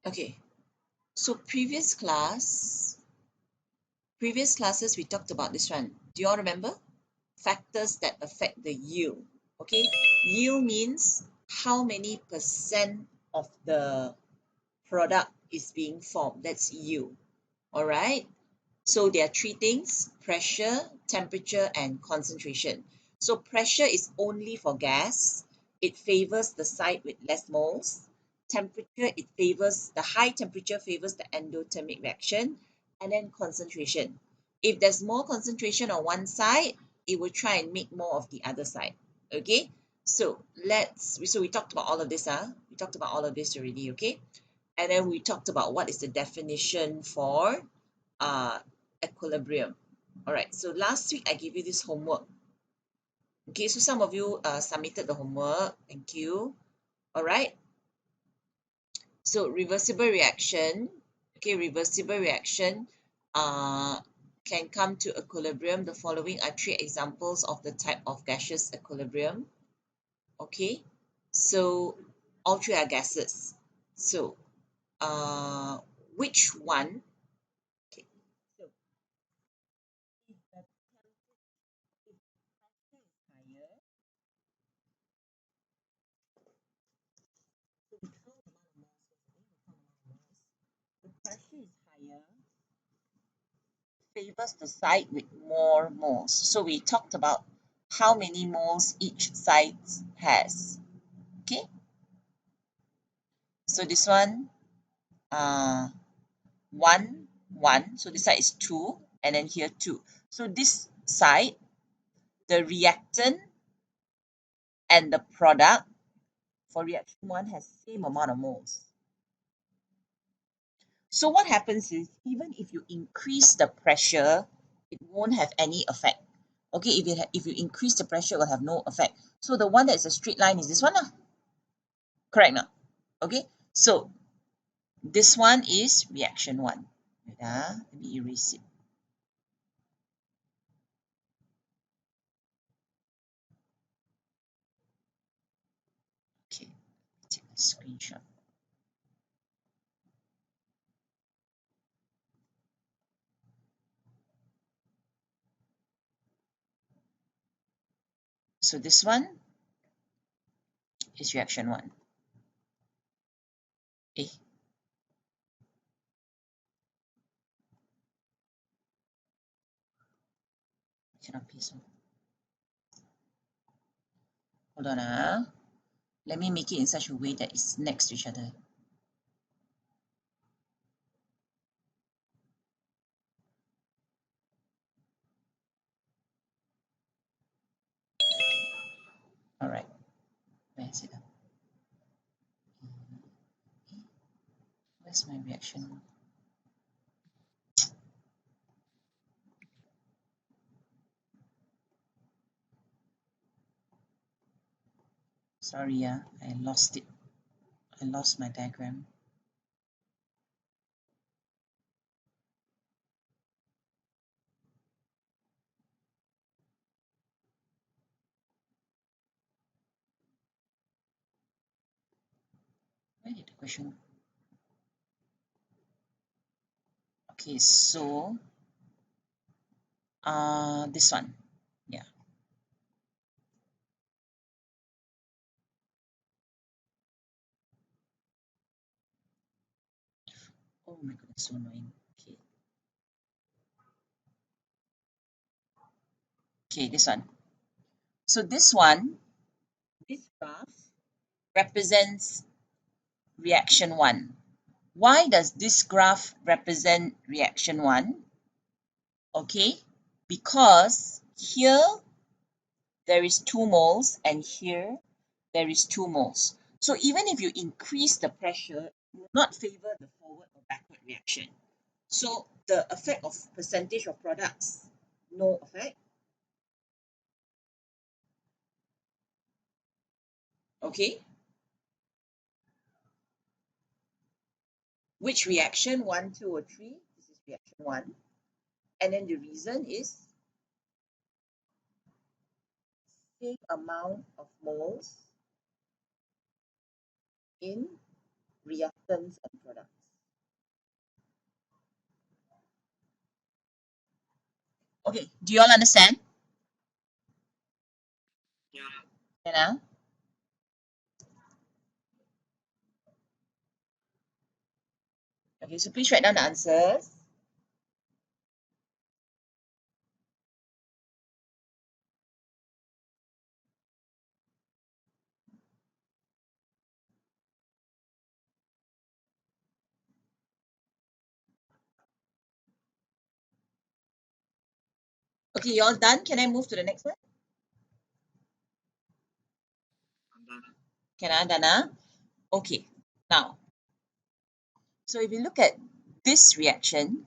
Okay, so previous classes we talked about this one. Do you all remember? Factors that affect the yield. Okay, yield means how many percent of the product is being formed. That's yield. All right. So there are three things: pressure, temperature, and concentration. So pressure is only for gas. It favors the side with less moles. Temperature, it favors the high temperature favors the endothermic reaction. And then concentration. If there's more concentration on one side, it will try and make more of the other side. Okay? So we talked about all of this, we talked about all of this already, okay? And then we talked about what is the definition for uh, equilibrium. All right, so last week I gave you this homework. Okay, so some of you submitted the homework. Thank you. All right, so reversible reaction. Okay, reversible reaction can come to equilibrium. The following are three examples of the type of gaseous equilibrium. Okay, so all three are gases. So which one? Okay, so if the pressure is higher, so we count the amount of moles first, okay? We count the amount of moles. The pressure is higher, favors the side with more moles. So we talked about how many moles each side has. Okay, so this one, uh, 1. So this side is 2, and then here 2. So this side, the reactant and the product for reaction 1 has same amount of moles. So what happens is, even if you increase the pressure, it won't have any effect. Okay, if you increase the pressure, it will have no effect. So the one that is a straight line is this one, correct now? Okay, so this one is reaction 1. Wait, let me erase it. Okay, take a screenshot. So this one is reaction 1. Eh, cannot paste. Hold on. Let me make it in such a way that it's next to each other. All right, where is it? Where's my reaction? Sorry, I lost it. I lost my diagram. Where did the question? Okay, so this one, yeah. Oh my goodness, so annoying. Okay, this one. So this one, this graph represents reaction 1. Why does this graph represent reaction 1? Okay, because here there is 2 moles and here there is 2 moles. So even if you increase the pressure, it will not favor the forward or backward reaction. So the effect of percentage of products, no effect. Okay, which reaction, 1, 2, or 3? This is reaction 1. And then the reason is same amount of moles in reactants and products. Okay, do you all understand? Yeah. Okay, so please write down the answers. Okay, you all done? Can I move to the next one? Can I, Dana? Okay, now, so if you look at this reaction,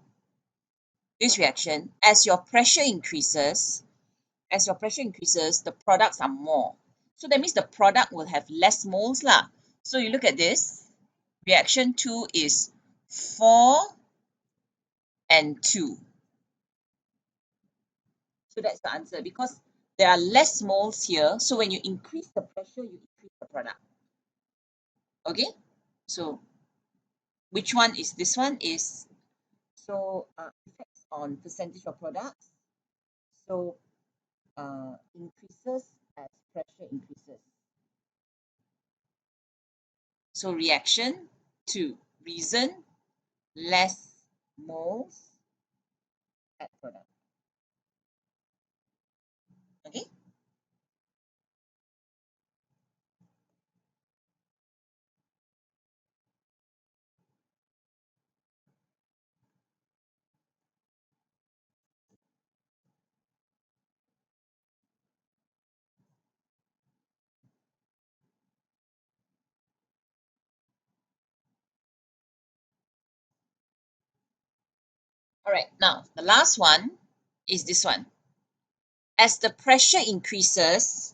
as your pressure increases, the products are more. So that means the product will have less moles lah. So you look at this, reaction 2 is 4 and 2. So that's the answer because there are less moles here. So when you increase the pressure, you increase the product. Okay, so which one is this one is so effects on percentage of products. So increases as pressure increases. So reaction 2, reason less moles at product. Okay. All right. Now the last one is this one. As the pressure increases,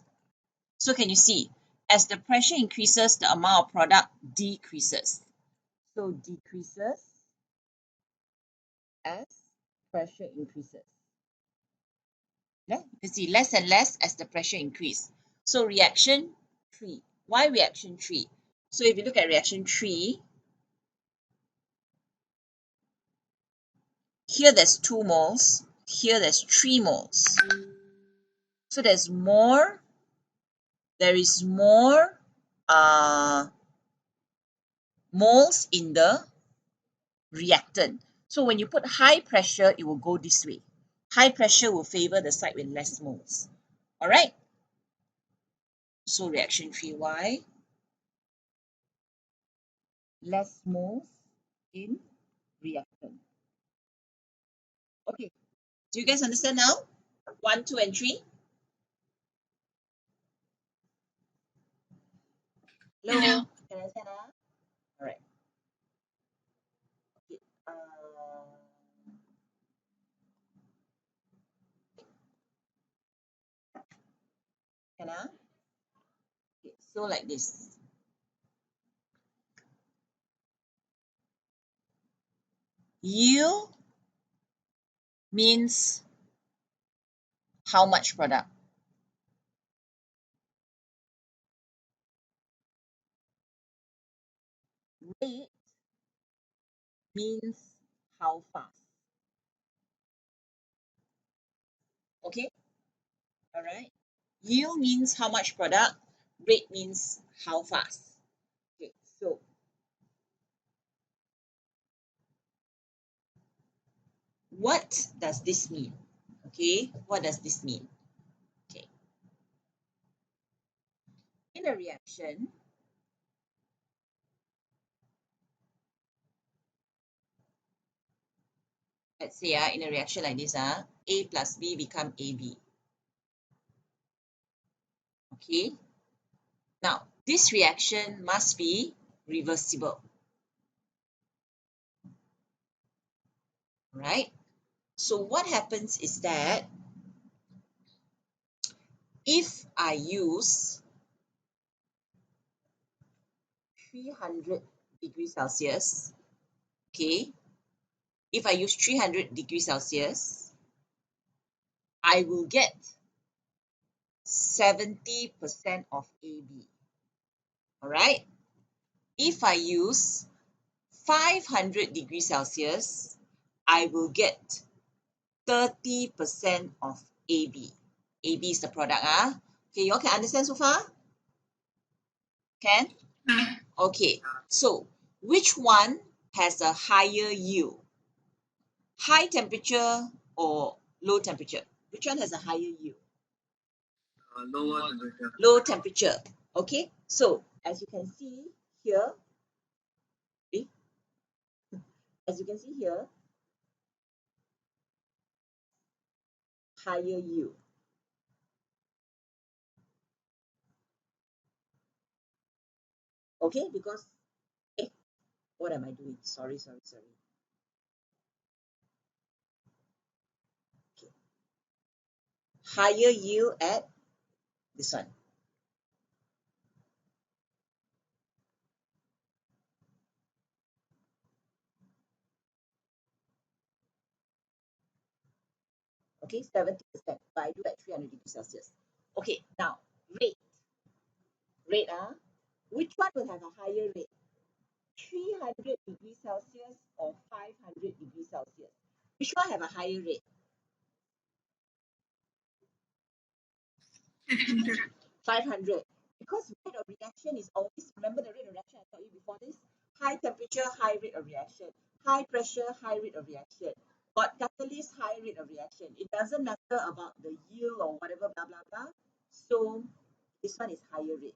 so can you see? As the pressure increases, the amount of product decreases. So decreases as pressure increases. Yeah, you can see less and less as the pressure increase. So reaction 3. Why reaction 3? So if you look at reaction 3, here there's 2 moles, here there's 3 moles. So there is more moles in the reactant. So when you put high pressure, it will go this way. High pressure will favor the side with less moles. All right. So reaction 3Y, less moles in reactant. Okay. Do you guys understand now? 1, 2, and 3. Hello. Hello. Can I understand now? All right. Okay. Can I? Okay. So like this. Yield means how much product. Rate means how fast. Okay. All right. Yield means how much product. Rate means how fast. Okay. So what does this mean? Okay. What does this mean? Okay. In a reaction, let's say in a reaction like this, A plus B become AB. Okay. Now, this reaction must be reversible. Right? So what happens is that if I use 300 degrees Celsius, okay, if I use 300 degrees Celsius, I will get 70% of AB. All right. If I use 500 degrees Celsius, I will get 30% of AB. AB is the product. Okay, you all can understand so far? Can? Okay, so which one has a higher yield? High temperature or low temperature? Which one has a higher yield? Lower temperature. Low temperature. Okay, so as you can see here, as you can see here, higher yield. Okay, because what am I doing? Sorry. Okay. Higher yield at this one. Okay, 70%. But I do at 300 degrees Celsius. Okay, now rate. Rate, which one will have a higher rate? 300 degrees Celsius or 500 degrees Celsius? Which one have a higher rate? 500. Because rate of reaction is always, remember the rate of reaction I taught you before this? High temperature, high rate of reaction. High pressure, high rate of reaction. But catalyst, high rate of reaction. It doesn't matter about the yield or whatever, blah, blah, blah. So this one is higher rate.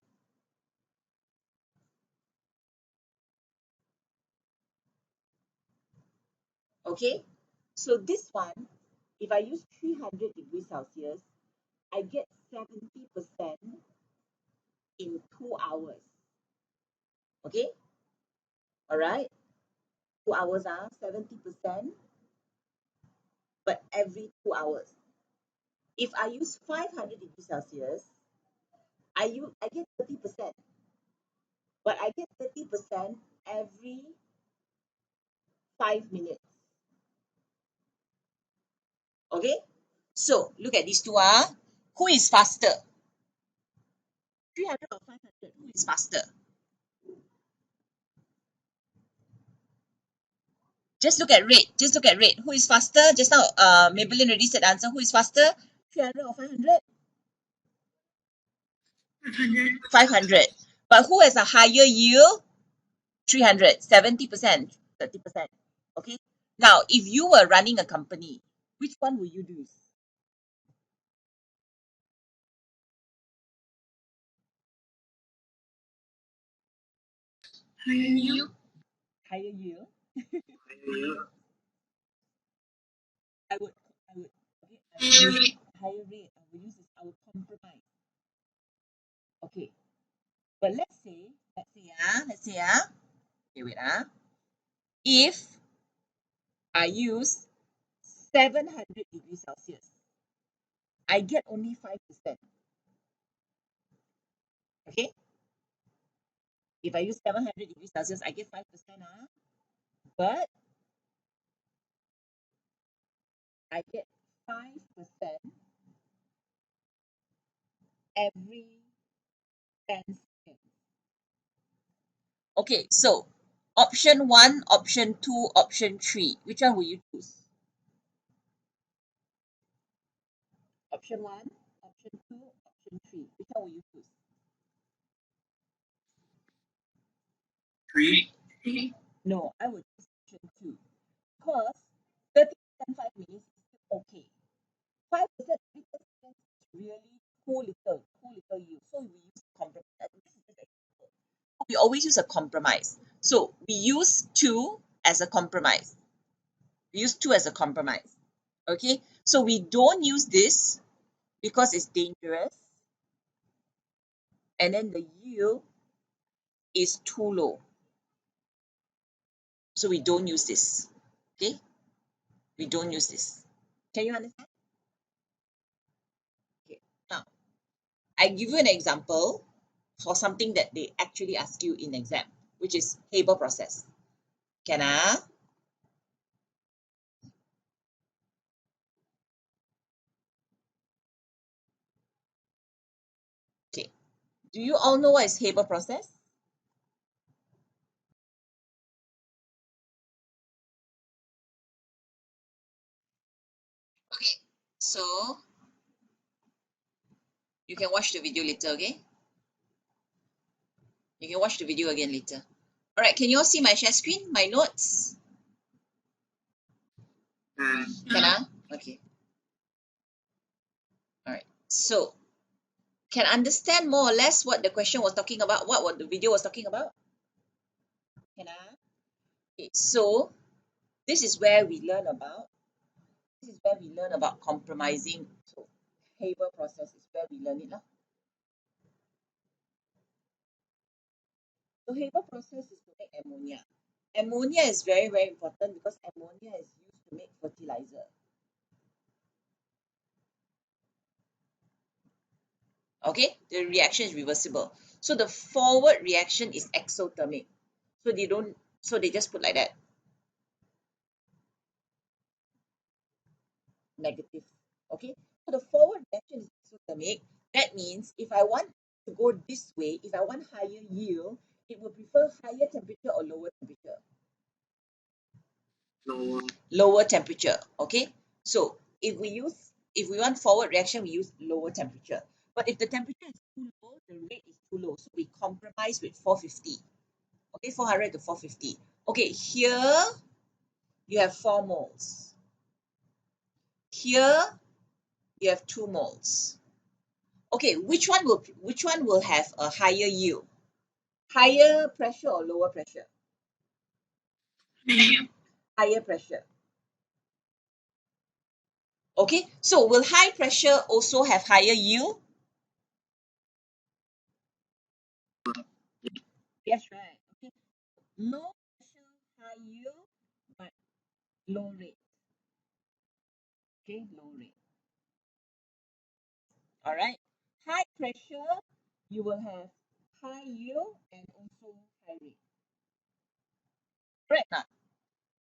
Okay, so this one, if I use 300 degrees Celsius, I get 70% in 2 hours. Okay, all right, 2 hours are 70%, but every 2 hours. If I use 500 degrees Celsius, I get 30%, but I get 30% every 5 minutes. Okay, so look at these two. Who is faster? 300 or 500? Who is faster? Just look at rate. Just look at rate. Who is faster? Just now, Maybelline already said answer. Who is faster? 300 or 500? 500. But who has a higher yield? 300. 70%. 30%. Okay. Now, if you were running a company, which one will you use? Higher yield. Higher yield. Higher yield. I would. Okay. Higher rate. Higher rate. I will use this. I will compromise. Okay. But let's say, okay, wait, if I use 700 degrees Celsius, I get only 5%. Okay, if I use 700 degrees Celsius, I get 5%. But I get 5% every 10 seconds. Okay, so option 1, option 2, option 3. Which one will you choose? Option 1, option 2, option 3. Which one will you choose? 3. No, I would choose option 2. Because 30% 5 minutes is still okay. 5% every 10 seconds is really too little yield. So we use compromise. This is just example. We always use a compromise. So we use 2 as a compromise. We use 2 as a compromise. Okay, so we don't use this because it's dangerous. And then the yield is too low. So we don't use this. Okay, we don't use this. Can you understand? Okay, now I give you an example for something that they actually ask you in exam, which is Haber process. Can I? Okay. Do you all know what is Haber process? Okay, so you can watch the video later, okay? You can watch the video again later. All right, can you all see my share screen, my notes? Yes. Can I? Okay. All right. So, can understand more or less what the question was talking about, what the video was talking about? Can I? Okay, so this is where we learn about compromising. So Haber process is where we learn it lah. So Haber process is to make ammonia. Ammonia is very, very important because ammonia is used to make fertilizer. Okay, the reaction is reversible. So the forward reaction is exothermic. So they just put like that, negative. Okay, so the forward reaction is exothermic. That means if I want to go this way, if I want higher yield, it will prefer higher temperature or lower temperature. Lower. Lower temperature. Okay, so if we want forward reaction, we use lower temperature. But if the temperature is too low, the rate is too low, so we compromise with 450. Okay, 400 to 450. Okay, here you have 4 moles. Here you have 2 moles. Okay, which one will have a higher yield? Higher pressure or lower pressure? Higher pressure. Okay, so will high pressure also have higher yield? Yes, right. Okay, low pressure, high yield, but low rate. Okay, low rate. All right. High pressure, you will have high yield and also high rate. Correct now.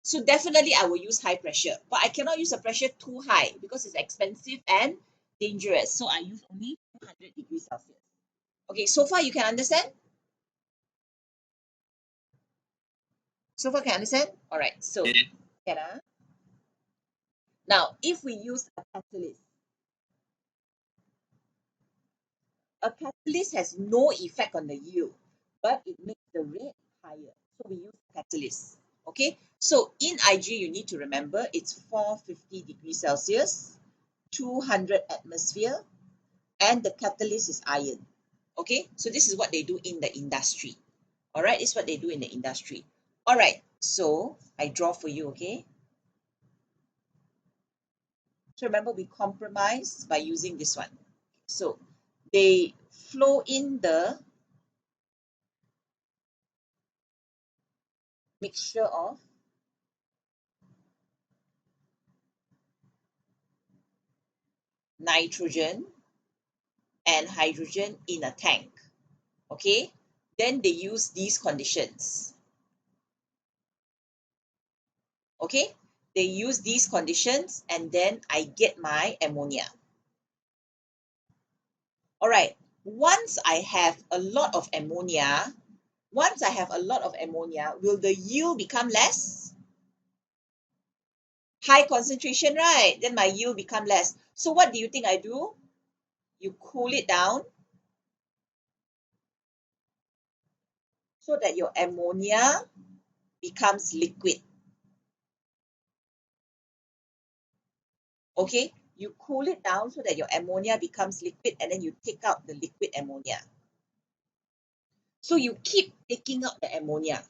So definitely I will use high pressure, but I cannot use a pressure too high because it's expensive and dangerous. So I use only 200 degrees Celsius. Okay, so far you can understand? So far can understand? All right, so can I? Now, if we use a catalyst has no effect on the yield, but it makes the rate higher. So we use catalyst. Okay, so in IG, you need to remember it's 450 degrees Celsius, 200 atmosphere, and the catalyst is iron. Okay, so this is what they do in the industry. All right, this is what they do in the industry. All right, so I draw for you. Okay, so remember we compromise by using this one. So they flow in the mixture of nitrogen and hydrogen in a tank. Okay, then they use these conditions. Okay, they use these conditions and then I get my ammonia. All right, once I have a lot of ammonia, will the yield become less? High concentration, right? Then my yield become less. So what do you think I do? You cool it down so that your ammonia becomes liquid. Okay, you cool it down so that your ammonia becomes liquid and then you take out the liquid ammonia. So you keep taking out the ammonia.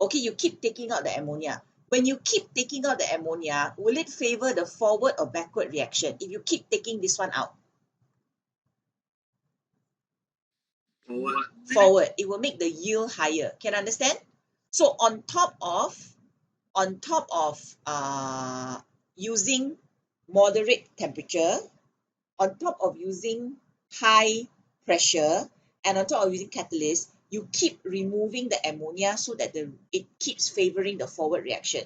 Okay, you keep taking out the ammonia. When you keep taking out the ammonia, will it favor the forward or backward reaction if you keep taking this one out? Forward. Forward. It will make the yield higher. Can you understand? So on top of using moderate temperature, on top of using high pressure, and on top of using catalyst, you keep removing the ammonia so that it keeps favoring the forward reaction.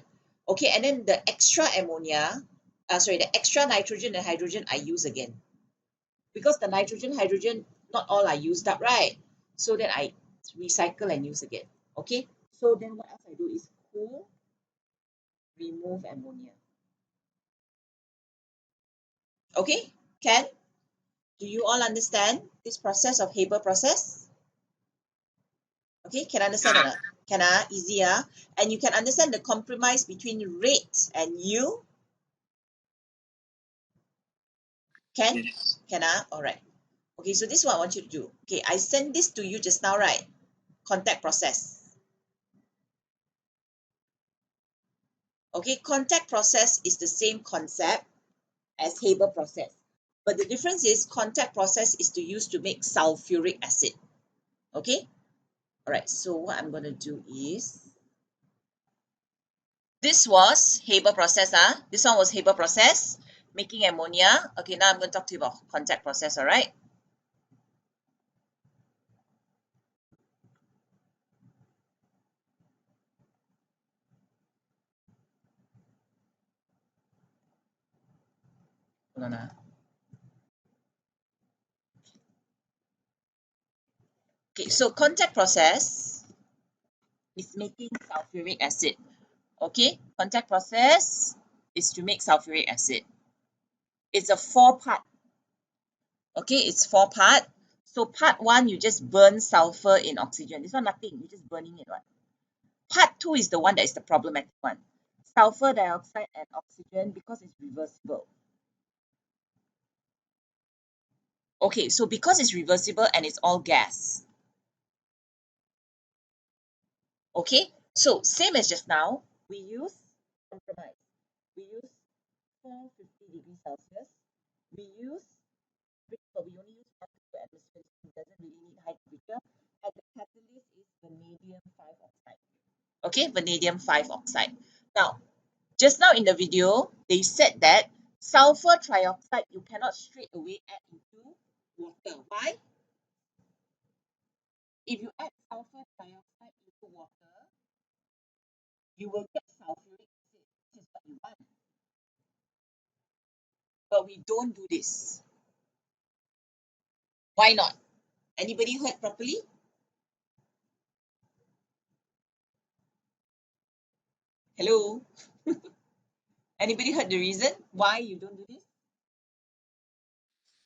Okay, and then the extra ammonia, the extra nitrogen and hydrogen I use again. Because the nitrogen, hydrogen, not all are used up, right? So then I recycle and use again. Okay, so then what else I do is cool, remove ammonia. Okay, can? Do you all understand this process of Haber process? Okay, can understand or Yeah. not? Can easy and you can understand the compromise between rate and yield? Can? Yes. Can all right. Okay, so this is what I want you to do. Okay, I sent this to you just now, right? Contact process. Okay, contact process is the same concept as Haber process. But the difference is contact process is to use to make sulfuric acid. Okay? All right, so what I'm going to do is this was Haber process. This one was Haber process, making ammonia. Okay, now I'm going to talk to you about contact process, all right? Hold on. Okay, so contact process is making sulfuric acid. Okay, contact process is to make sulfuric acid. It's a four-part. Okay, it's four-part. So part one, you just burn sulfur in oxygen. This one nothing, you're just burning it. Right? Part two is the one that is the problematic one. Sulfur dioxide and oxygen because it's reversible. Okay, so because it's reversible and it's all gas. Okay, so same as just now, we use compromise. We use 450 degrees Celsius. We use, but we only use 1 to 2 atmosphere. It doesn't really need high temperature. And the catalyst is vanadium 5 oxide. Okay, vanadium 5 oxide. Now, just now in the video, they said that sulfur trioxide you cannot straight away add into water. Why? If you add sulfur trioxide into water, you will get sulfuric acid, which is what you want. But we don't do this. Why not? Anybody heard properly? Hello? Anybody heard the reason why you don't do this?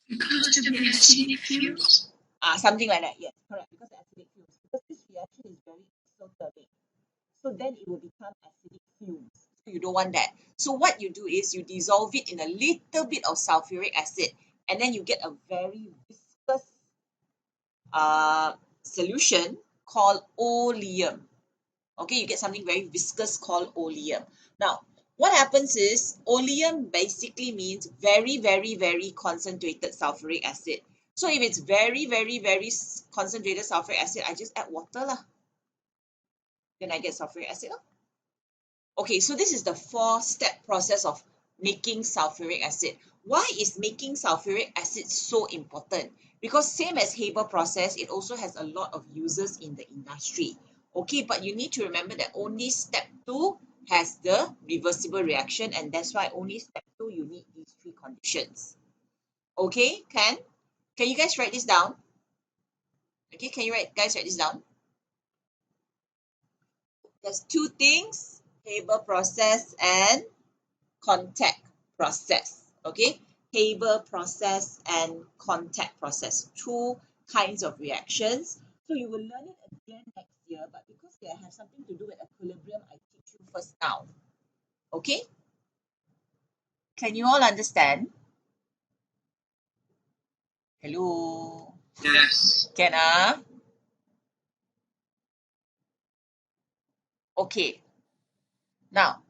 Because of the acidic fumes. Something like that. Yes, correct. Because the acidic fumes. Because this reaction is very exothermic. So then it will become acidic fumes. So you don't want that. So what you do is you dissolve it in a little bit of sulfuric acid, and then you get a very viscous solution called oleum. Okay, you get something very viscous called oleum. Now, what happens is oleum basically means very, very, very concentrated sulfuric acid. So if it's very, very, very concentrated sulfuric acid, I just add water lah. Then I get sulfuric acid. Okay, so this is the four-step process of making sulfuric acid. Why is making sulfuric acid so important? Because same as Haber process, it also has a lot of uses in the industry. Okay, but you need to remember that only step 2 has the reversible reaction, and that's why only step 2 you need these three conditions. Okay, can you guys write this down? Okay, can you guys write this down? There's two things, Haber process and contact process. Okay, Haber process and contact process, two kinds of reactions. So you will learn it again next year, but because they have something to do with equilibrium, I teach you first now. Okay, can you all understand? Hello, Yes. can okay, now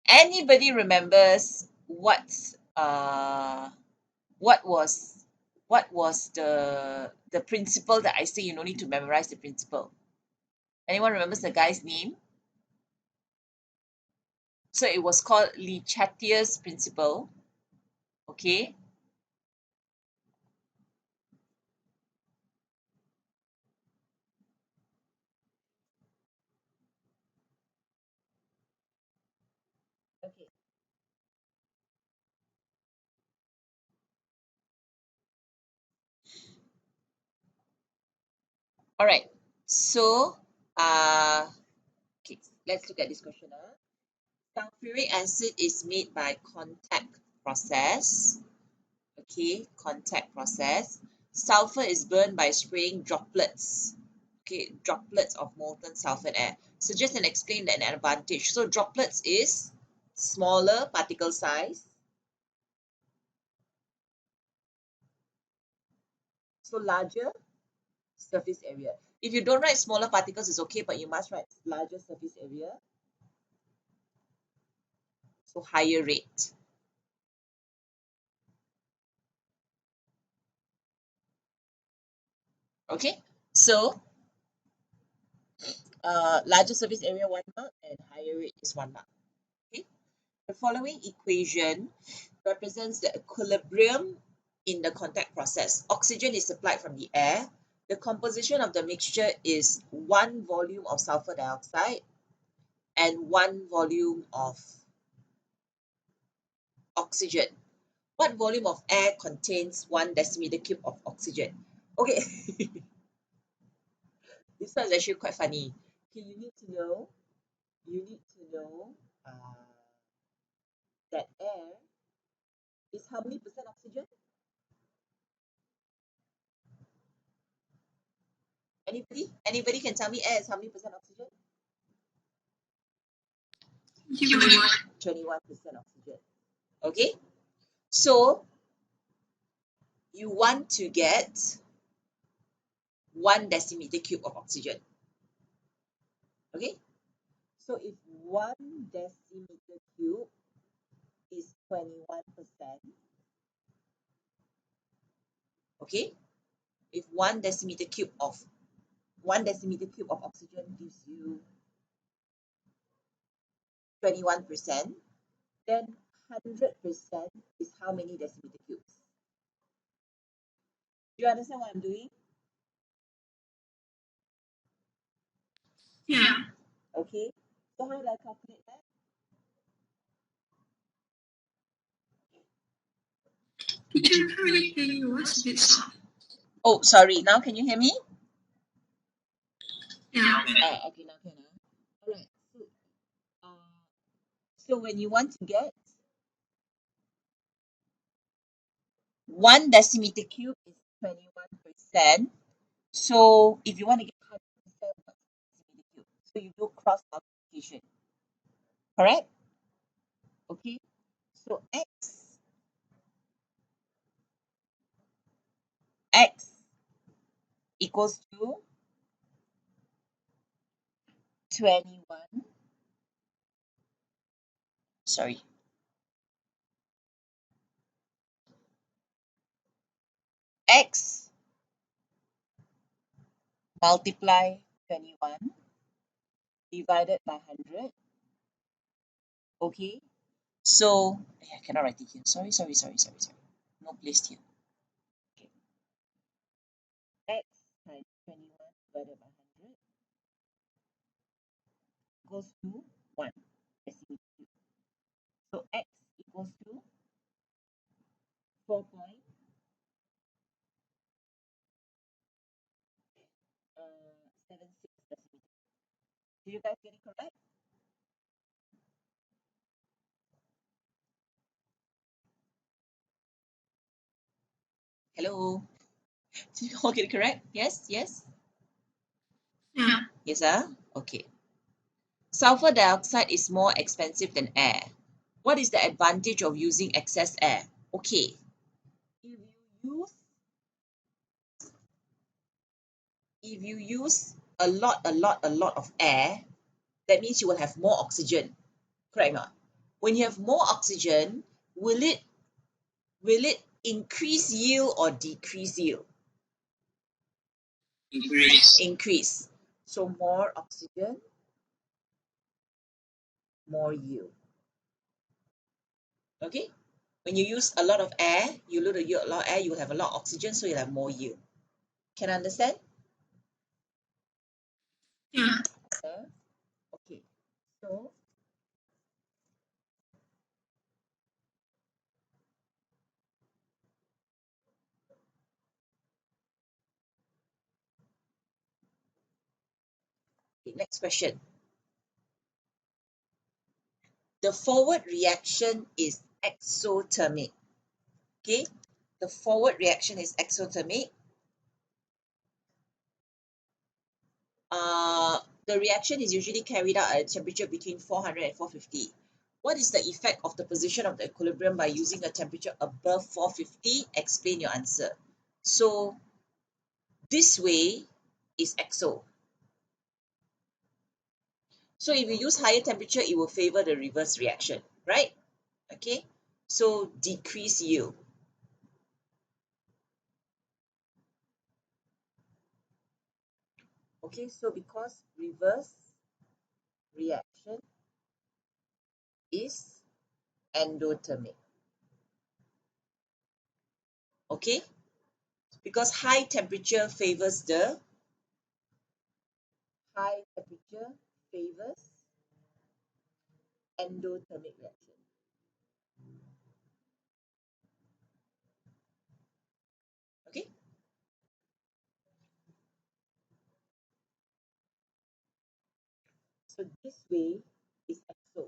anybody remembers what was the principle that I say you no need to memorize the principle? Anyone remembers the guy's name? So it was called Le Chatelier's principle. Okay. Okay. All right. So, okay, let's look at this question. Sulfuric acid is made by contact process. Okay, contact process. Sulfur is burned by spraying droplets. Okay, droplets of molten sulfur air. Suggest and explain an advantage. So droplets is smaller particle size. So larger surface area. If you don't write smaller particles, it's okay, but you must write larger surface area. So higher rate. Okay, so larger surface area 1 mark and higher rate is 1 mark. Okay, the following equation represents the equilibrium in the contact process. Oxygen is supplied from the air. The composition of the mixture is 1 volume of sulfur dioxide and 1 volume of oxygen. What volume of air contains 1 decimeter cube of oxygen? Okay, this one is actually quite funny. Okay, you need to know that air is how many percent oxygen? Anybody can tell me air is how many percent oxygen? 21% oxygen. Okay, so you want to get 1 decimeter cube of oxygen. Okay, so if 1 decimeter cube is 21%, okay, if 1 decimeter cube of oxygen gives you 21%, then 100% is how many decimeter cubes? Do you understand what I'm doing? Yeah. Okay, so how do I calculate that? Teacher, I can't really hear you. What's a bit soft? Oh, sorry, now can you hear me? Yeah. Okay, now can I? All right, so when you want to get 1 decimeter cube is 21%. So if you want to get 100%, what's decimeter cube? So you do cross multiplication, correct? Okay, so x equals to 21. Sorry, x multiply 21 divided by 100. Okay, so I cannot write it here. Sorry. No place here. Okay, x times 21 divided by 100 goes to 1 decimeter cube. So x equals to 4.76 decimeter. Did you guys get it correct? Hello. Did you all get it correct? Yes, yes. Yeah. Yes, okay. Sulfur dioxide is more expensive than air. What is the advantage of using excess air? Okay. If you use a lot of air, that means you will have more oxygen. Correct or not? When you have more oxygen, will it increase yield or decrease yield? Increase. Increase. So more oxygen, more yield. Okay? When you use a lot of air, you lose a lot of air, you will have a lot of oxygen, so you'll have more yield. Can I understand? Yeah. Okay. So okay, next question. The forward reaction is exothermic. Okay, the forward reaction is exothermic. Uh, the reaction is usually carried out at a temperature between 400 and 450. What is the effect of the position of the equilibrium by using a temperature above 450? Explain your answer. So this way is exo. So if you use higher temperature, it will favor the reverse reaction, right? Okay, so decrease yield. Okay, so because reverse reaction is endothermic. Okay, because high temperature favors the high temperature favors endothermic reaction. Okay, so this way is exo.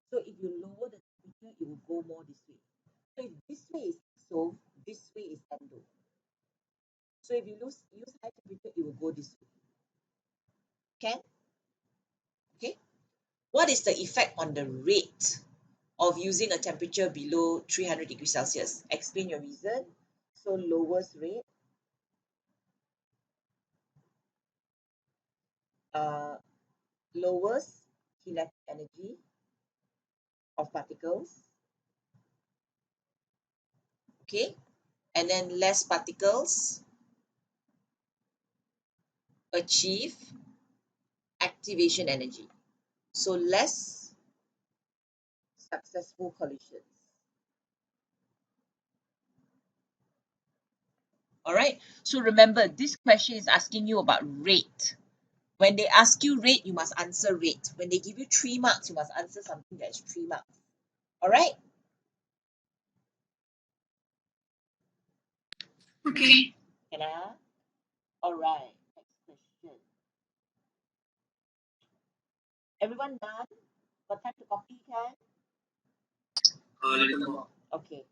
So if you lower the temperature, it will go more this way. So if this way is exo, this way is endo. So if you use high temperature, it will go this way. Can? Okay. What is the effect on the rate of using a temperature below 300 degrees Celsius? Explain your reason. So lowest rate, uh, lowest kinetic energy of particles, okay, and then less particles achieve activation energy. So less successful collisions. All right. So remember, this question is asking you about rate. When they ask you rate, you must answer rate. When they give you 3 marks, you must answer something that's 3 marks. All right. Okay. Can I? All right. Next question. Everyone done? Got time to copy, can? Little more. Okay.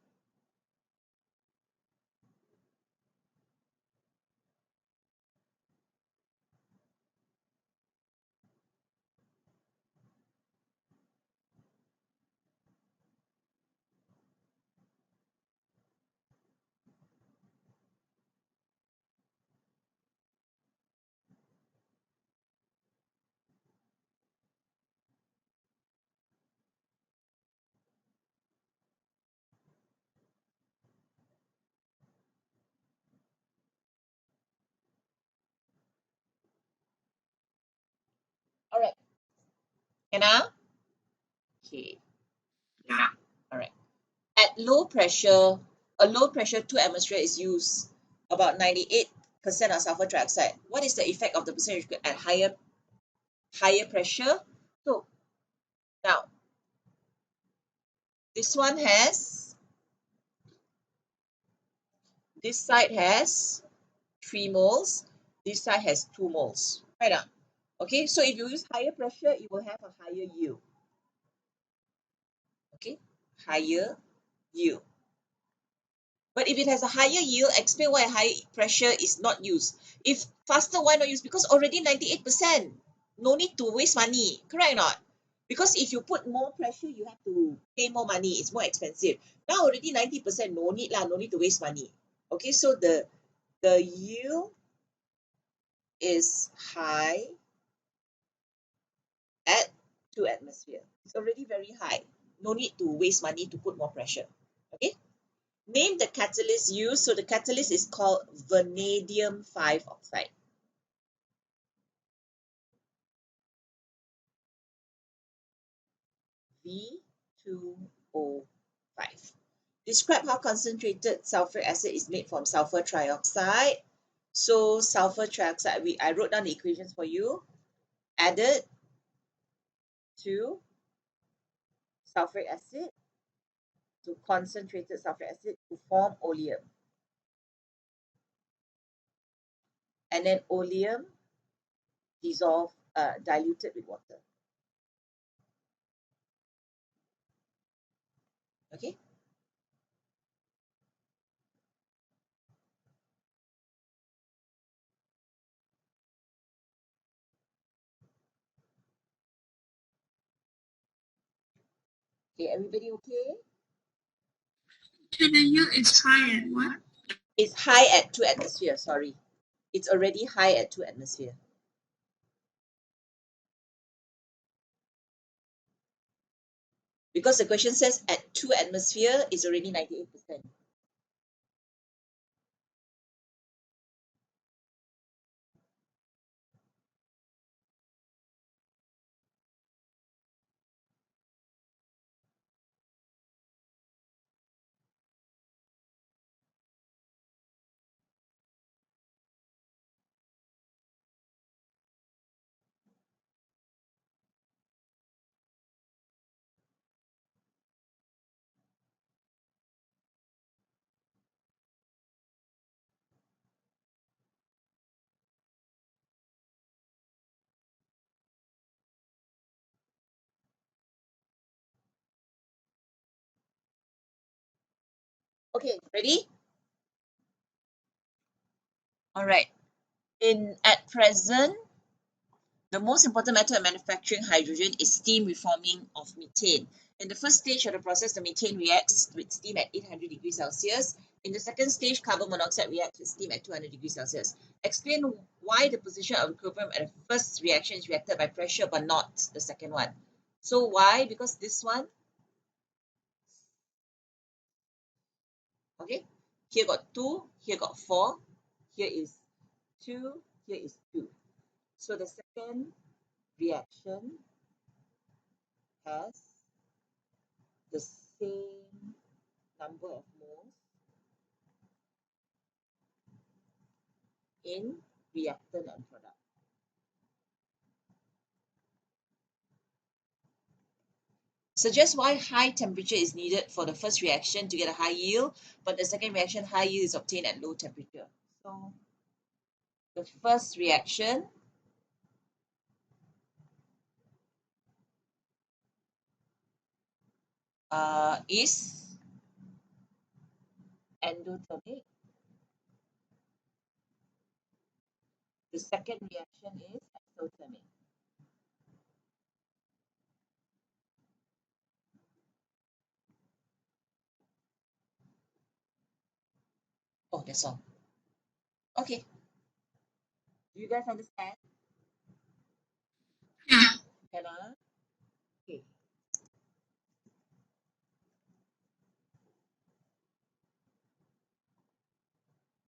All right. Can I? Okay. Yeah. All right. At low pressure, a low pressure 2 atmosphere is used about 98% of sulfur trioxide. What is the effect of the percentage at higher pressure? So now this one has this side has 3 moles, this side has 2 moles. Right now. Okay, so if you use higher pressure, you will have a higher yield. Okay, higher yield. But if it has a higher yield, explain why high pressure is not used. If faster, why not use? Because already 98%. No need to waste money. Correct or not? Because if you put more pressure, you have to pay more money. It's more expensive. Now already 90%, no need lah, no need to waste money. Okay, so the yield is high at 2 atmosphere. It's already very high. No need to waste money to put more pressure. Okay. Name the catalyst used. So the catalyst is called vanadium 5 oxide. V2O5. Describe how concentrated sulfuric acid is made from sulfur trioxide. So sulfur trioxide, I wrote down the equations for you. Added to sulfuric acid to concentrated sulfuric acid to form oleum. And then oleum diluted with water. Okay. Okay, everybody okay? So the yield is high at what? It's high at 2 atmosphere, sorry. It's already high at 2 atmosphere. Because the question says at 2 atmosphere is already 98%. Okay, ready? All right. In at present, the most important method of manufacturing hydrogen is steam reforming of methane. In the first stage of the process, the methane reacts with steam at 800 degrees Celsius. In the second stage, carbon monoxide reacts with steam at 200 degrees Celsius. Explain why the position of equilibrium at the first reaction is reacted by pressure but not the second one. So why? Because this one, okay, here got 2, here got 4, here is 2, here is 2. So the second reaction has the same number of moles in reactant and product. Suggest why high temperature is needed for the first reaction to get a high yield, but the second reaction, high yield is obtained at low temperature. So the first reaction is endothermic. The second reaction is exothermic. Oh, that's all. Okay. Do you guys understand? Yeah. Hannah?